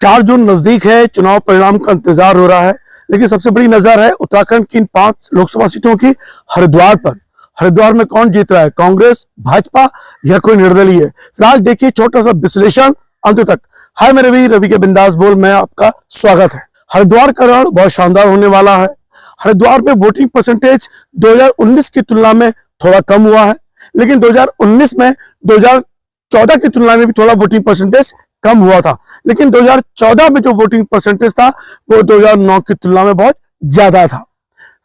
4 जून नजदीक है, चुनाव परिणाम का इंतजार हो रहा है, लेकिन सबसे बड़ी नजर है उत्तराखंड की इन 5 लोकसभा सीटों की हरिद्वार पर। हरिद्वार में कौन जीत रहा है, कांग्रेस, भाजपा या कोई निर्दलीय? फिलहाल देखिए छोटा सा विश्लेषण अंत तक। हाय मेरे भी रवि के बिंदास बोल में आपका स्वागत है। हरिद्वार का रण बहुत शानदार होने वाला है। हरिद्वार में वोटिंग परसेंटेज 2019 की तुलना में थोड़ा कम हुआ है, लेकिन 2019 में 2014 की तुलना में भी थोड़ा वोटिंग परसेंटेज कम हुआ था, लेकिन 2014 में जो वोटिंग परसेंटेज था वो 2009 की तुलना में बहुत ज्यादा था।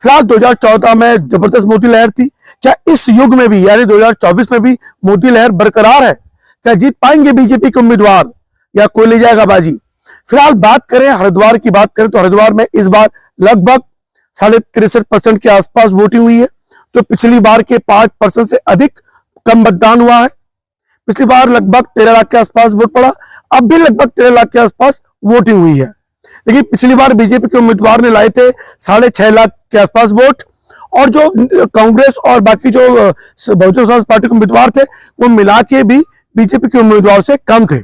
फिलहाल 2014 में जबरदस्त मोदी लहर थी। क्या इस युग में भी यानी 2024 में भी मोदी लहर बरकरार है? क्या जीत पाएंगे बीजेपी के उम्मीदवार या कोई ले जाएगा बाजी? फिलहाल बात करें हरिद्वार की, बात करें तो हरिद्वार में इस बार लगभग 63.5% के आसपास वोटिंग हुई है, जो पिछली बार के 5% से अधिक कम मतदान हुआ है। पिछली बार लगभग 13 लाख के आसपास वोट पड़ा, अब भी लगभग 13 लाख के आसपास वोटिंग हुई है। लेकिन पिछली बार बीजेपी के उम्मीदवार ने लाए थे 6.5 लाख के आसपास वोट, और जो कांग्रेस और बाकी जो बहुजन समाज पार्टी के उम्मीदवार थे वो मिला के भी बीजेपी के उम्मीदवार से कम थे।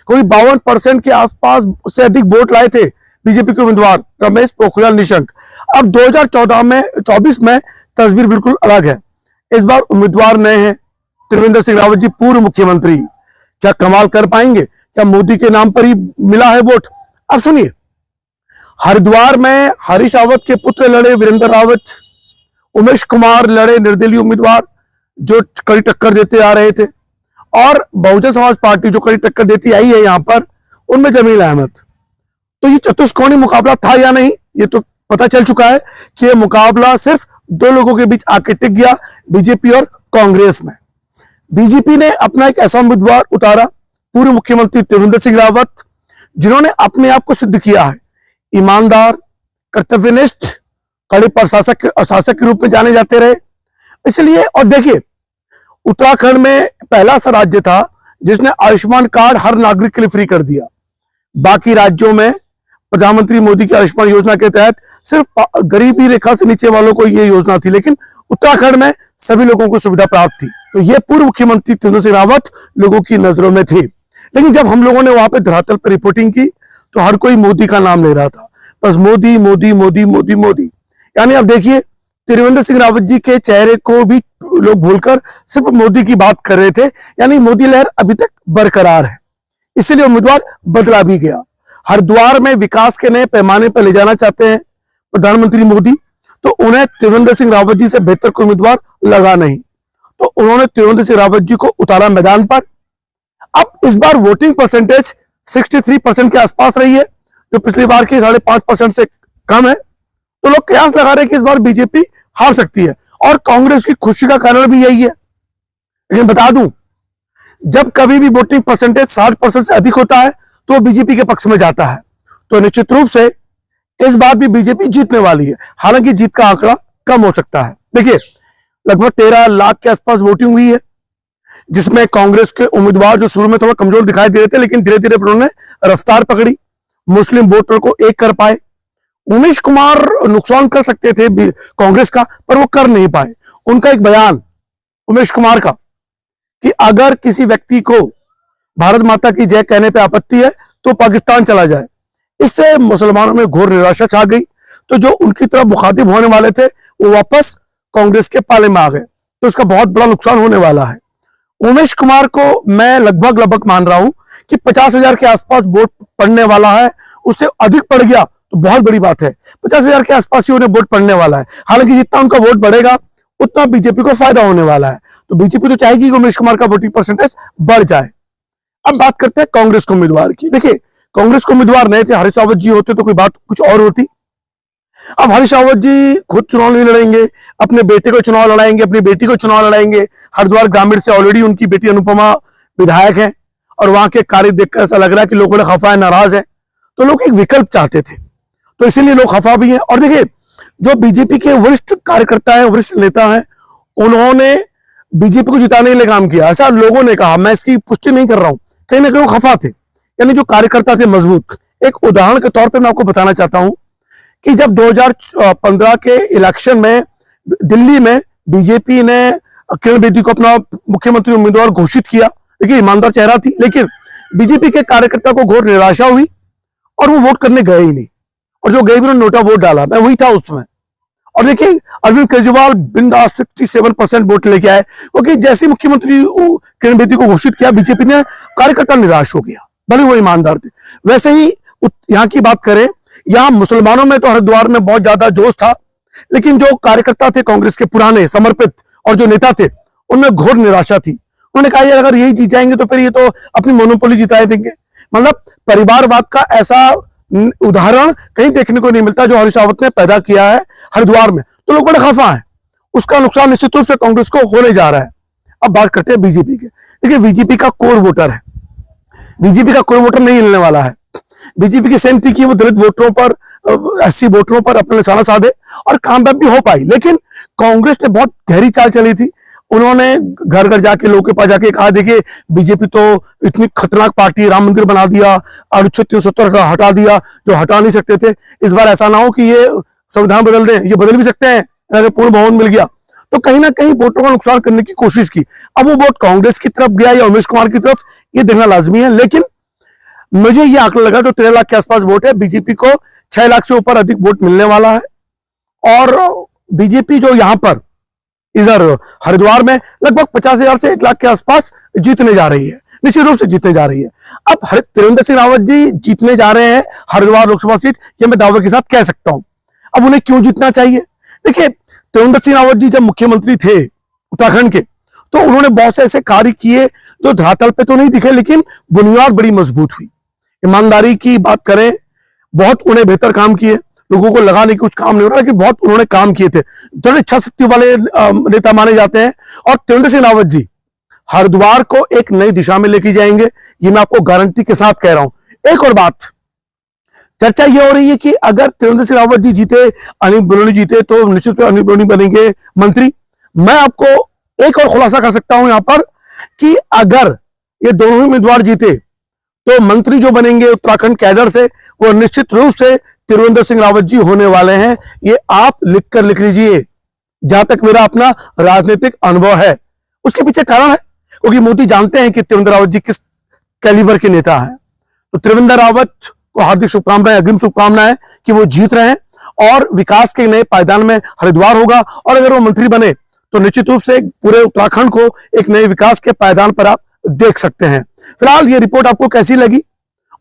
कोई 52% के आसपास से अधिक वोट लाए थे बीजेपी के उम्मीदवार रमेश पोखरियाल निशंक। अब 2024 में तस्वीर बिल्कुल अलग है। इस बार उम्मीदवार नए हैं, त्रिवेंद्र सिंह रावत जी पूर्व मुख्यमंत्री। क्या कमाल कर पाएंगे? क्या मोदी के नाम पर ही मिला है वोट? अब सुनिए, हरिद्वार में हरीश रावत के पुत्र लड़े वीरेंद्र रावत, उमेश कुमार लड़े निर्दलीय उम्मीदवार जो कड़ी टक्कर देते आ रहे थे, और बहुजन समाज पार्टी जो कड़ी टक्कर देती आई है यहां पर, उनमें जमील अहमद। तो ये चतुष्कोणीय मुकाबला था या नहीं, ये तो पता चल चुका है कि यह मुकाबला सिर्फ 2 लोगों के बीच आके टिक गया, बीजेपी और कांग्रेस में। बीजेपी ने अपना एक ऐसा उम्मीदवार उतारा, पूर्व मुख्यमंत्री त्रिवेंद्र सिंह रावत, जिन्होंने अपने आप को सिद्ध किया है ईमानदार, कर्तव्यनिष्ठ, कड़े प्रशासक शासक के रूप में जाने जाते रहे। इसलिए, और देखिए, उत्तराखंड में पहला सा राज्य था जिसने आयुष्मान कार्ड हर नागरिक के लिए फ्री कर दिया। बाकी राज्यों में प्रधानमंत्री मोदी की आयुष्मान योजना के तहत सिर्फ गरीबी रेखा से नीचे वालों को यह योजना थी, लेकिन उत्तराखंड में सभी लोगों को सुविधा प्राप्त थी। तो यह पूर्व मुख्यमंत्री त्रिवेंद्र सिंह रावत लोगों की नजरों में थे। लेकिन जब हम लोगों ने वहां पे धरातल पर रिपोर्टिंग की तो हर कोई मोदी का नाम ले रहा था, बस मोदी मोदी मोदी मोदी मोदी। यानी अब देखिए, त्रिवेंद्र सिंह रावत जी के चेहरे को भी लोग भूलकर सिर्फ मोदी की बात कर रहे थे। यानी मोदी लहर अभी तक बरकरार है, इसलिए उम्मीदवार बदला भी गया। हरिद्वार में विकास के नए पैमाने पर ले जाना चाहते हैं प्रधानमंत्री मोदी, तो उन्हें त्रिवेंद्र सिंह रावत जी से बेहतर कोई उम्मीदवार लगा नहीं, तो उन्होंने त्रिवेंद्र सिंह रावत जी को उतारा मैदान पर। अब इस बार वोटिंग परसेंटेज 63% के आसपास रही है, जो पिछली बार की 5.5% से कम है। तो लोग कयास लगा रहे हैं कि इस बार बीजेपी हार सकती है, और कांग्रेस की खुशी का कारण भी यही है। लेकिन बता दूं, जब कभी भी वोटिंग परसेंटेज 60% से अधिक होता है तो बीजेपी के पक्ष में जाता है। तो निश्चित रूप से इस बार भी बीजेपी जीतने वाली है, हालांकि जीत का आंकड़ा कम हो सकता है। देखिए, लगभग 13 लाख के आसपास वोटिंग हुई है, जिसमें कांग्रेस के उम्मीदवार जो शुरू में थोड़ा कमजोर दिखाई दे रहे थे, लेकिन धीरे धीरे उन्होंने रफ्तार पकड़ी, मुस्लिम वोटर को एक कर पाए। उमेश कुमार नुकसान कर सकते थे कांग्रेस का, पर वो कर नहीं पाए। उनका एक बयान उमेश कुमार का कि अगर किसी व्यक्ति को भारत माता की जय कहने पे आपत्ति है तो पाकिस्तान चला जाए, इससे मुसलमानों में घोर निराशा छा गई। तो जो उनकी तरफ मुखातिब होने वाले थे वो वापस कांग्रेस के पाले में आ गए, तो इसका बहुत बड़ा नुकसान होने वाला है। उमेश कुमार को मैं लगभग मान रहा हूं कि 50,000 के आसपास वोट पड़ने वाला है। उससे अधिक पड़ गया तो बहुत बड़ी बात है, 50,000 के आसपास ही उन्हें वोट पड़ने वाला है। हालांकि जितना उनका वोट बढ़ेगा उतना बीजेपी को फायदा होने वाला है, तो बीजेपी तो चाहेगी कि उमेश कुमार का वोटिंग परसेंटेज बढ़ जाए। अब बात करते हैं कांग्रेस के उम्मीदवार की। देखिए, कांग्रेस के उम्मीदवार नए थे, हरीश रावत जी होते तो कोई बात कुछ और होती। अब हरीश रावत जी खुद चुनाव नहीं लड़ेंगे, अपने बेटे को चुनाव लड़ाएंगे, अपनी बेटी को चुनाव लड़ाएंगे। हरिद्वार ग्रामीण से ऑलरेडी उनकी बेटी अनुपमा विधायक है, और वहां के कार्य देखकर ऐसा लग रहा है कि लोग बड़े खफा है, नाराज है। तो लोग एक विकल्प चाहते थे, तो इसीलिए लोग खफा भी हैं। और देखिए, जो बीजेपी के वरिष्ठ कार्यकर्ता है, वरिष्ठ नेता है, उन्होंने बीजेपी को जिताने के लिए काम किया, ऐसा लोगों ने कहा। मैं इसकी पुष्टि नहीं कर रहा हूं, कहीं ना कहीं वो खफा थे, यानी जो कार्यकर्ता थे मजबूत। एक उदाहरण के तौर पे मैं आपको बताना चाहता हूं कि जब 2015 के इलेक्शन में दिल्ली में बीजेपी ने किरण बेदी को अपना मुख्यमंत्री उम्मीदवार घोषित किया, देखिए ईमानदार चेहरा थी, लेकिन बीजेपी के कार्यकर्ता को घोर निराशा हुई और वो वोट करने गए ही नहीं, और जो गए भी उन्होंने नोटा वोट डाला। मैं वही था उस समय। और देखिए अरविंद केजरीवाल बिंदास 67% वोट लेके आए, क्योंकि जैसे मुख्यमंत्री किरण बेदी को घोषित किया, बीजेपी ने कार्यकर्ता निराश हो गया, भले वो ईमानदार थे। वैसे ही यहाँ की बात करें, यहाँ मुसलमानों में तो हरिद्वार में बहुत ज्यादा जोश था, लेकिन जो कार्यकर्ता थे कांग्रेस के पुराने समर्पित और जो नेता थे, उनमें घोर निराशा थी। उन्होंने कहा यार अगर यही जीत जाएंगे तो फिर ये तो अपनी मोनोपोली जिताए देंगे। मतलब परिवारवाद का ऐसा उदाहरण कहीं देखने को नहीं मिलता जो हरीश रावत ने पैदा किया है हरिद्वार में, तो लोग बड़े खफा हैं। उसका नुकसान निश्चित रूप से कांग्रेस को होने जा रहा है। अब बात करते हैं बीजेपी के। देखिए बीजेपी का कोर वोटर है, बीजेपी का कोर वोटर नहीं हिलने वाला है। बीजेपी की सेम थी कि वो दलित वोटरों पर, एससी वोटरों पर अपना निशाना साधे और कामयाब भी हो पाई, लेकिन कांग्रेस ने बहुत गहरी चाल चली थी। उन्होंने घर घर जाके लोगों के पास जाके कहा देखिए बीजेपी तो इतनी खतरनाक पार्टी है, राम मंदिर बना दिया, अनुच्छेद 370 हटा दिया जो हटा नहीं सकते थे। इस बार ऐसा ना हो कि ये संविधान बदल दें, ये बदल भी सकते हैं अगर पूर्ण बहुमत मिल गया। तो कहीं ना कहीं वोटों का नुकसान करने की कोशिश की। अब वो वोट कांग्रेस की तरफ गया या उमेश कुमार की तरफ, ये देखना लाजमी है। लेकिन मुझे ये आंकड़ा लगा जो 13 लाख के आसपास वोट है, बीजेपी को 6 लाख से ऊपर अधिक वोट मिलने वाला है। और बीजेपी जो यहां पर इधर हरिद्वार में लगभग 50,000 से 1 लाख के आसपास जीतने जा रही है, निश्चित रूप से जीतने जा रही है। अब त्रिवेंद्र सिंह रावत जी जीतने जा रहे हैं हरिद्वार लोकसभा सीट, ये मैं दावे के साथ कह सकता हूं। अब उन्हें क्यों जीतना चाहिए? देखिए त्रिवेंद्र सिंह रावत जी जब मुख्यमंत्री थे उत्तराखंड के, तो उन्होंने बहुत से ऐसे कार्य किए जो धरातल पे तो नहीं दिखे, लेकिन बुनियाद बड़ी मजबूत हुई। ईमानदारी की बात करें, बहुत उन्हें बेहतर काम किए। लोगों को लगा नहीं कुछ काम नहीं हो रहा, लेकिन बहुत उन्होंने काम किए थे। जड़ इच्छा शक्ति वाले नेता माने जाते हैं, और त्रिवेंद्र सिंह रावत जी हरिद्वार को एक नई दिशा में लेके जाएंगे, ये मैं आपको गारंटी के साथ कह रहा हूं। एक और बात, चर्चा ये हो रही है कि अगर त्रिवेंद्र सिंह रावत जी जीते, अनिल बलूनी जीते, तो निश्चित रूप से अनिल बलूनी बनेंगे मंत्री। मैं आपको एक और खुलासा कर सकता हूं यहां पर कि अगर ये दोनों ही उम्मीदवार जीते तो मंत्री जो बनेंगे उत्तराखंड कैडर से, वो निश्चित रूप से त्रिवेंद्र सिंह रावत जी होने वाले हैं। ये आप लिख लीजिए, जहां तक मेरा अपना राजनीतिक अनुभव है। उसके पीछे कारण है क्योंकि मोदी जानते हैं कि त्रिवेंद्र रावत जी किस कैलिबर के नेता हैं। तो त्रिवेंद्र रावत को हार्दिक शुभकामनाएं, अग्रिम शुभकामनाएं कि वो जीत रहे हैं और विकास के नए पायदान में हरिद्वार होगा। और अगर वो मंत्री बने तो निश्चित रूप से पूरे उत्तराखंड को एक नए विकास के पायदान पर आप देख सकते हैं। फिलहाल ये रिपोर्ट आपको कैसी लगी?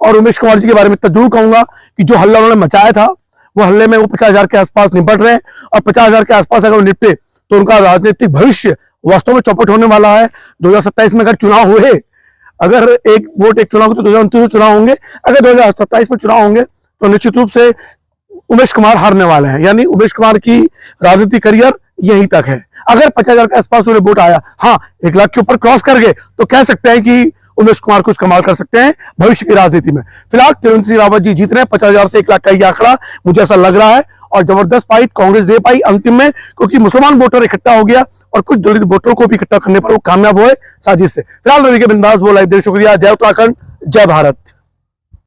और उमेश कुमार जी के बारे में जरूर कहूंगा कि जो हल्ला उन्होंने मचाया था, वो हल्ले में वो 50,000 के आसपास निपट रहे हैं, और 50,000 के आसपास अगर वो निपटे तो उनका राजनीतिक भविष्य वास्तव में चौपट होने वाला है। 2027 में अगर चुनाव हुए, अगर एक वोट एक चुनाव, तो 2029 में चुनाव होंगे, अगर 2027 में चुनाव होंगे तो निश्चित रूप से उमेश कुमार हारने वाले हैं। यानी उमेश कुमार की राजनीतिक करियर यहीं तक है। अगर 50,000 के आसपास उन्हें वोट आया, हाँ 1 लाख के ऊपर क्रॉस कर गए, तो कह सकते हैं कि उमेश कुमार कुछ कमाल कर सकते हैं भविष्य की राजनीति में। फिलहाल त्रिवेंद्र सिंह रावत जी जीत रहे हैं। 50,000 से 1 लाख का ये आंकड़ा मुझे ऐसा लग रहा है, और जबरदस्त फाइट कांग्रेस दे पाई अंतिम में, क्योंकि मुसलमान वोटर इकट्ठा हो गया और कुछ दलित वोटरों को भी इकट्ठा करने पर वो कामयाब हुए साजिश से। फिलहाल रवि के बिंदास बोला, शुक्रिया। जय उत्तराखंड, जय भारत।